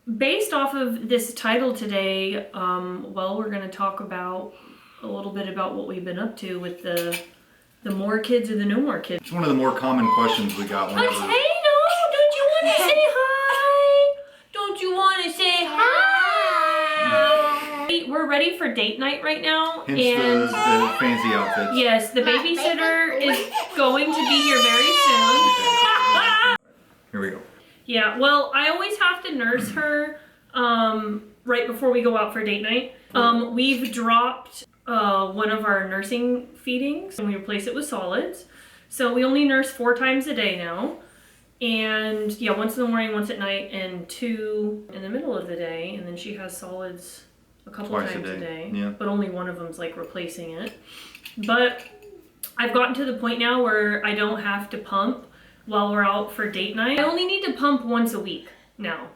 based off of this title today, well, we're going to talk about a little bit about what we've been up to with the more kids or the no more kids. It's one of the more common questions we got whenever... Potato, don't you want to say hi? Don't you want to say hi? We're ready for date night right now. Hence and the fancy outfits. yes, the babysitter is going to be here very soon. Here we go. Yeah, well, I always have to nurse her right before we go out for date night. We've dropped one of our nursing feedings and we replace it with solids. So we only nurse 4 times a day now. And yeah, once in the morning, once at night, and 2 in the middle of the day. And then she has solids a couple Twice times a day. Yeah. But only one of them's like replacing it. But I've gotten to the point now where I don't have to pump while we're out for date night. I only need to pump once a week now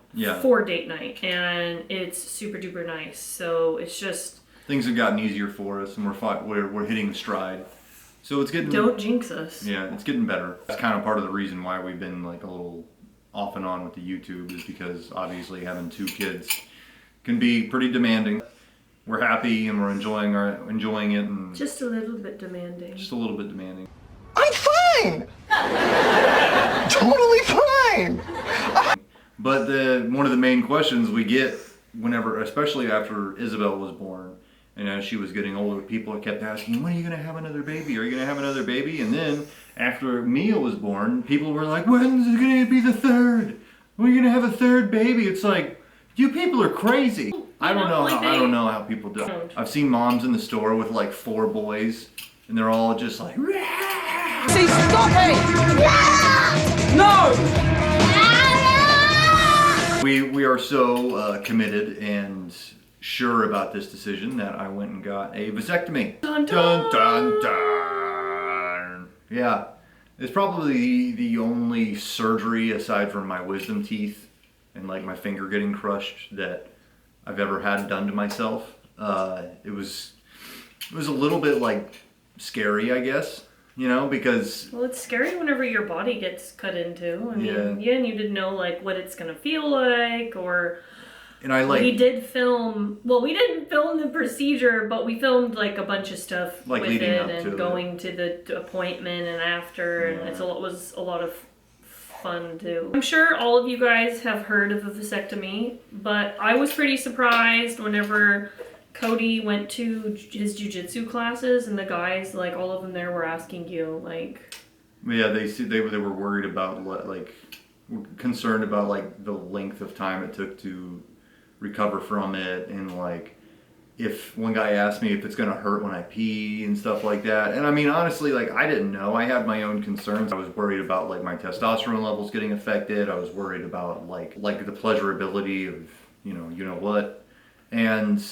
for date night, and it's super duper nice. So it's just things have gotten easier for us, and we're hitting stride. So it's getting... Don't jinx us. Yeah, it's getting better. That's kind of part of the reason why we've been like a little off and on with the YouTube, is because obviously having 2 kids can be pretty demanding. We're happy and we're enjoying it, and just a little bit demanding. Just a little bit demanding. I'm fine. Totally fine. But one of the main questions we get whenever, especially after Isabel was born, and as she was getting older, people kept asking, when are you going to have another baby? Are you going to have another baby? And then after Mia was born, people were like, when's it going to be the 3rd? When are you going to have a 3rd baby? It's like, you people are crazy. I don't know how people do it. I've seen moms in the store with like 4 boys, and they're all just like, Rah! Say stop it! No! We are so committed and sure about this decision that I went and got a vasectomy. Dun, dun. Dun, dun, dun. Yeah, it's probably the only surgery aside from my wisdom teeth and like my finger getting crushed that I've ever had done to myself. It was a little bit like scary, I guess, you know, because... Well, it's scary whenever your body gets cut into. I mean, yeah, and you didn't know like what it's gonna feel like, or... And I like... We did film, well, we didn't film the procedure, but we filmed like a bunch of stuff like with leading it up and to going to the appointment and after, and it was a lot of fun too. I'm sure all of you guys have heard of a vasectomy, but I was pretty surprised whenever Cody went to his jiu-jitsu classes and the guys, like all of them there were asking you like... Yeah, they were worried about concerned about like the length of time it took to recover from it, and like if one guy asked me if it's gonna hurt when I pee and stuff like that. And I mean, honestly, like I didn't know. I had my own concerns. I was worried about like my testosterone levels getting affected. I was worried about like the pleasurability of you know what. And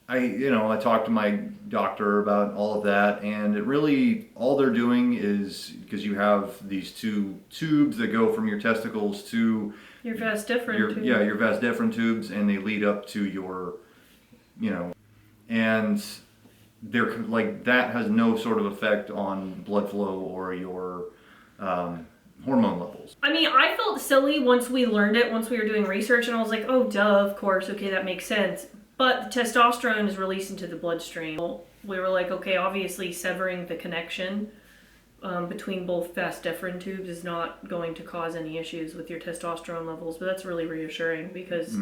I talked to my doctor about all of that, and it really, all they're doing is, because you have these 2 tubes that go from your testicles to your vas deferens tubes. Yeah, your vas deferens tubes, and they lead up to your, and they're like, that has no sort of effect on blood flow or your hormone levels. I mean, I felt silly once we learned it, once we were doing research, and I was like, oh, duh, of course, okay, that makes sense. But the testosterone is released into the bloodstream. We were like, okay, obviously severing the connection between both vas deferens tubes is not going to cause any issues with your testosterone levels, but that's really reassuring because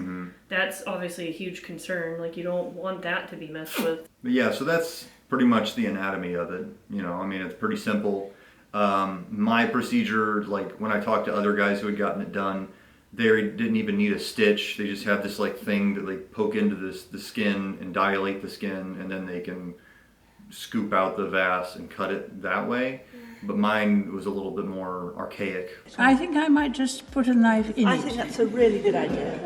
that's obviously a huge concern. Like, you don't want that to be messed with. But yeah, so that's pretty much the anatomy of it. I mean, it's pretty simple. My procedure, like when I talked to other guys who had gotten it done, they didn't even need a stitch. They just have this like thing that they poke into the skin and dilate the skin, and then they can scoop out the vas and cut it that way. But mine was a little bit more archaic. I think I might just put a knife in it. I think that's a really good idea.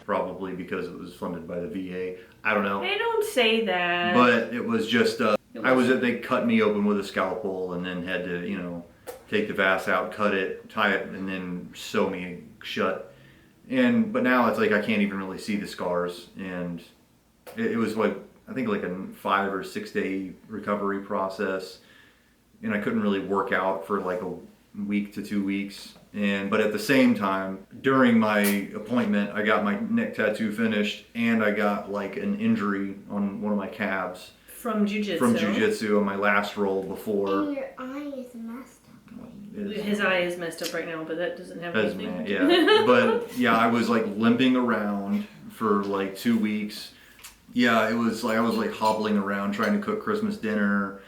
Probably because it was funded by the VA. I don't know. They don't say that. But it was just, they cut me open with a scalpel and then had to, take the vas out, cut it, tie it, and then sew me shut. But now it's like I can't even really see the scars. And it was like, I think like a 5 or 6 day recovery process. And I couldn't really work out for like a week to 2 weeks. But at the same time, during my appointment, I got my neck tattoo finished, and I got like an injury on one of my calves From jujitsu. from jujitsu on my last roll before. And your eye is messed up. His eye is messed up right now, but that doesn't have As anything. man, yeah. But yeah, I was like limping around for like 2 weeks. Yeah, it was like I was like hobbling around trying to cook Christmas dinner,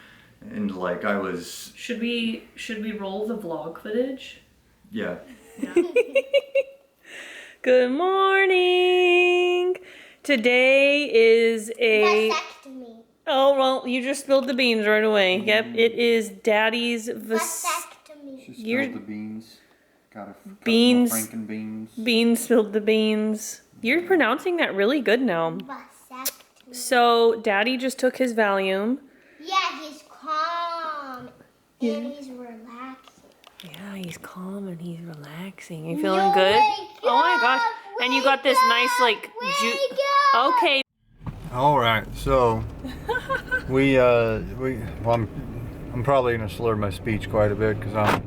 and like I was, Should we roll the vlog footage? yeah. Good morning. Today is a. Vasectomy. Oh well, you just spilled the beans right away. Yep, it is Daddy's Vasectomy. You're- the beans. Got Beans. Franken beans. Beans spilled the beans. You're pronouncing that really good now. Vasectomy. So Daddy just took his Valium. Yeah, he's calm. And he's relaxing. Yeah, he's calm and he's relaxing. You feeling good? Oh my gosh! And you got this nice like Okay. All right, so I'm probably gonna slur my speech quite a bit because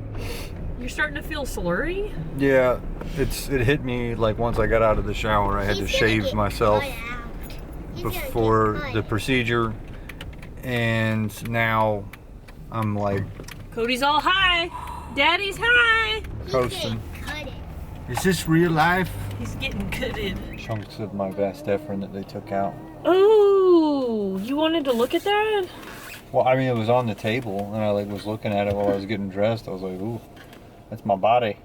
You're starting to feel slurry? it hit me like once I got out of the shower. I had to shave myself before the procedure, and now I'm like Cody's all high. Daddy's high. coasting. Cut it. Is this real life? He's getting cutted. Chunks of my Vas Deferin that they took out. Oh, you wanted to look at that? Well, I mean, it was on the table, and I like was looking at it while I was getting dressed. I was like, ooh, that's my body.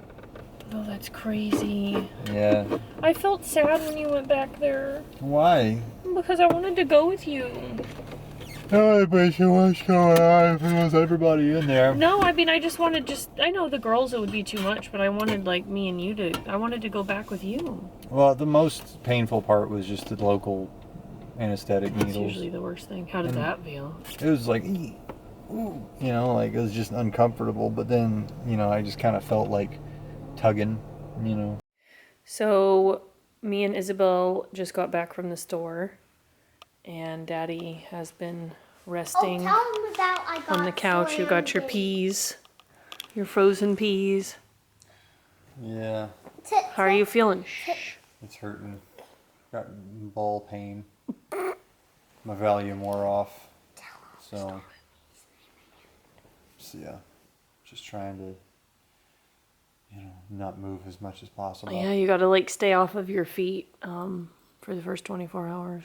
Oh, that's crazy. Yeah. I felt sad when you went back there Why? because I wanted to go with you. Oh, but what's going on? If it was everybody in there. No, I mean, I know the girls it would be too much, but I wanted like me and you I wanted to go back with you. Well, the most painful part was just the local anesthetic That's needles. usually the worst thing. How did that feel? It was like, "Ee, ooh," you know, like it was just uncomfortable. But then, you know, I just kind of felt like tugging, you know. So, me and Isabel just got back from the store, and Daddy has been resting Tell him about I got on the couch. You got your soy peas, your frozen peas. Yeah, How are you feeling? it's hurting. Got ball pain. My Valium wore off. So yeah, just trying to, you know, not move as much as possible. Yeah, you gotta like stay off of your feet for the first 24 hours.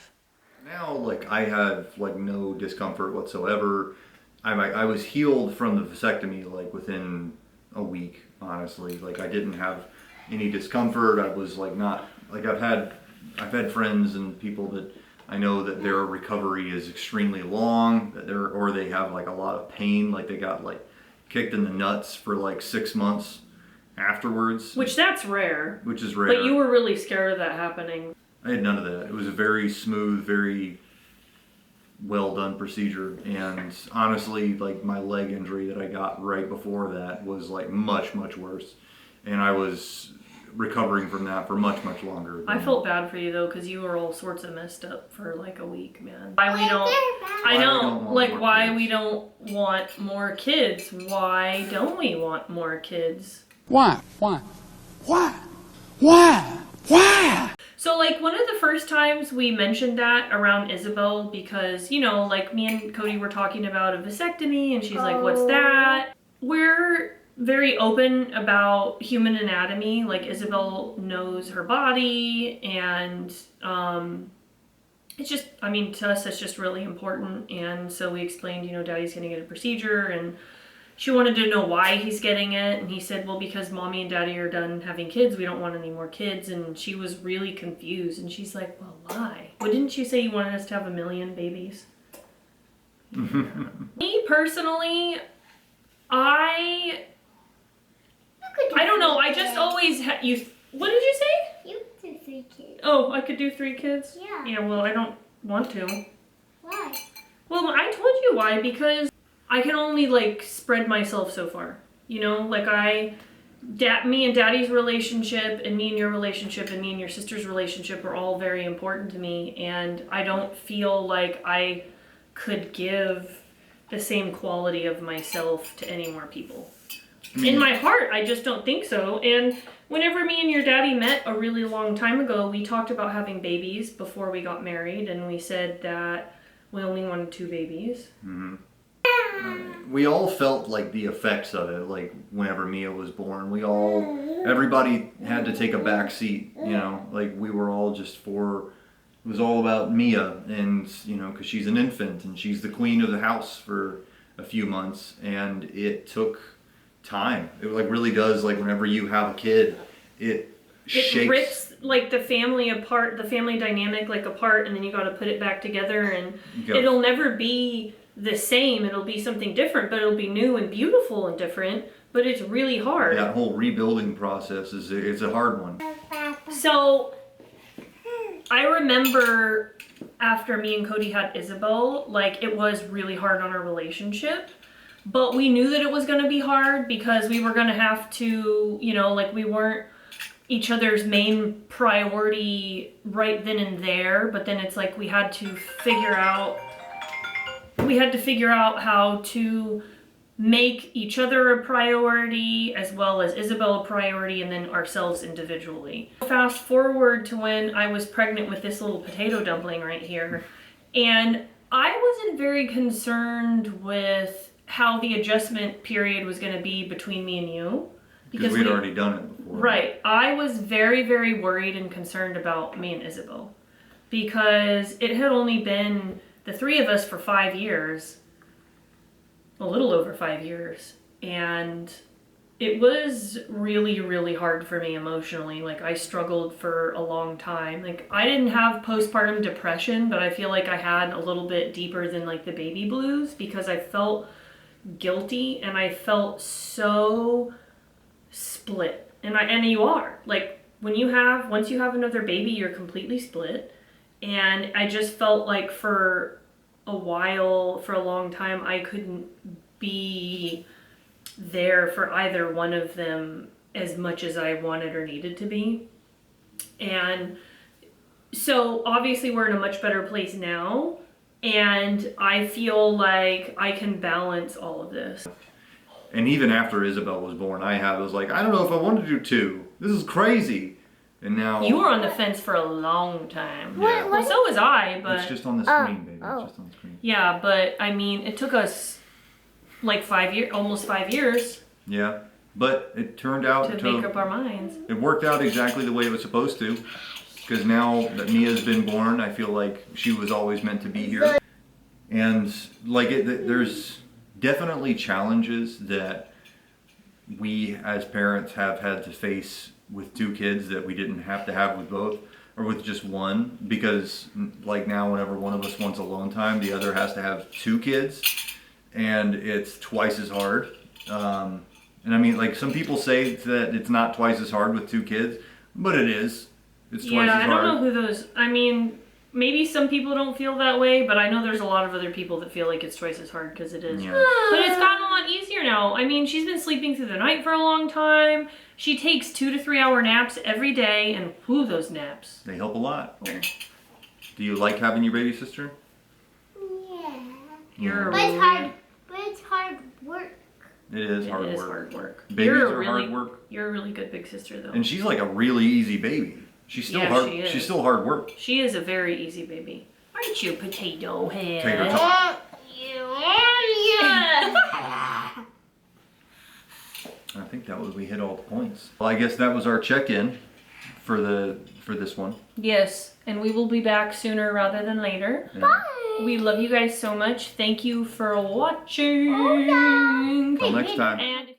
Now, like, I have like no discomfort whatsoever. I was healed from the vasectomy like within a week, honestly. Like, I didn't have any discomfort. I was like not like I've had friends and people that I know that their recovery is extremely long, that they have like a lot of pain, like they got like kicked in the nuts for like 6 months afterwards, Which that's rare. which is rare. But you were really scared of that happening. I had none of that. It was a very smooth, very well done procedure. And honestly, like my leg injury that I got right before that was like much, much worse. And I was recovering from that for much, much longer. I felt bad for you though, because you were all sorts of messed up for like a week, man. Why we don't? I Why we know, don't want like more why kids. we don't want more kids. Why don't we want more kids? Why? Why? Why? Why? Why? So like one of the first times we mentioned that around Isabel, because you know, like me and Cody were talking about a vasectomy, and she's like, "What's that?" We're very open about human anatomy. Like Isabel knows her body, and it's just, I mean, to us it's just really important. And so we explained, you know, Daddy's gonna get a procedure, and she wanted to know why he's getting it, and he said, well, because Mommy and Daddy are done having kids, we don't want any more kids. And she was really confused, and she's like, well, why? Well, didn't you say you wanted us to have 1 million babies? Me personally, I don't know, I just always what did you say? You do 3 kids. Oh, I could do 3 kids? Yeah. Yeah, well, I don't want to. Why? Well, I told you why, because I can only like spread myself so far. You know, like me and Daddy's relationship, and me and your relationship, and me and your sister's relationship are all very important to me, and I don't feel like I could give the same quality of myself to any more people. In my heart, I just don't think so. And whenever me and your daddy met a really long time ago, we talked about having babies before we got married, and we said that we only wanted 2 babies. We all felt like the effects of it, like whenever Mia was born. Everybody had to take a back seat, you know, like we were all just it was all about Mia, and, you know, because she's an infant and she's the queen of the house for a few months, and it took time. It like really does, like whenever you have a kid, it shakes. Rips like the family apart, the family dynamic like apart, and then you got to put it back together, and it'll never be the same. It'll be something different, but it'll be new and beautiful and different, but it's really hard. That whole rebuilding process it's a hard one. So I remember after me and Cody had Isabel, like it was really hard on our relationship, but we knew that it was going to be hard because we were going to have to, you know, like we weren't each other's main priority right then and there, but then it's like we had to figure out how to make each other a priority as well as Isabel a priority, and then ourselves individually. Fast forward to when I was pregnant with this little potato dumpling right here, and I wasn't very concerned with how the adjustment period was going to be between me and you. Because we'd already done it before. Right. I was very, very worried and concerned about me and Isabel because it had only been the 3 of us for 5 years, a little over 5 years, and it was really, really hard for me emotionally. Like I struggled for a long time. Like I didn't have postpartum depression, but I feel like I had a little bit deeper than like the baby blues because I felt guilty and I felt so split. And you are like once you have another baby, you're completely split. And I just felt like for a long time, I couldn't be there for either one of them as much as I wanted or needed to be. And so obviously we're in a much better place now, and I feel like I can balance all of this. And even after Isabel was born, I was like, I don't know if I want to do 2. This is crazy. And now you were on the fence for a long time. Yeah. Well, so was I, but it's just on the screen, baby. It's just on the screen. Yeah, but I mean, it took us like 5 years, almost 5 years. Yeah, but it turned out to make up our minds. It worked out exactly the way it was supposed to. Because now that Mia's been born, I feel like she was always meant to be here. And like there's definitely challenges that we as parents have had to face with 2 kids that we didn't have to have with both, or with just one, because like now whenever one of us wants alone time, the other has to have 2 kids, and it's twice as hard. And I mean, like some people say that it's not twice as hard with 2 kids, but it is. It's twice as hard. Yeah, I don't know who those, I mean, maybe some people don't feel that way, but I know there's a lot of other people that feel like it's twice as hard because it is. Yeah. But it's gotten a lot easier now. I mean, she's been sleeping through the night for a long time. She takes 2 to 3 hour naps every day, and whoo, those naps. They help a lot. Oh. Do you like having your baby sister? Yeah. But it's hard work. It is hard It is work. hard work. Babies are hard work. You're a really good big sister, though. And she's like a really easy baby. She's still hard. She is. She's still hard work. She is a very easy baby. Aren't you, potato head? Tater tot. I think that was, we hit all the points. Well, I guess that was our check-in for this one. Yes, and we will be back sooner rather than later. Yeah. We love you guys so much. Thank you for watching. Oh, Till next time. And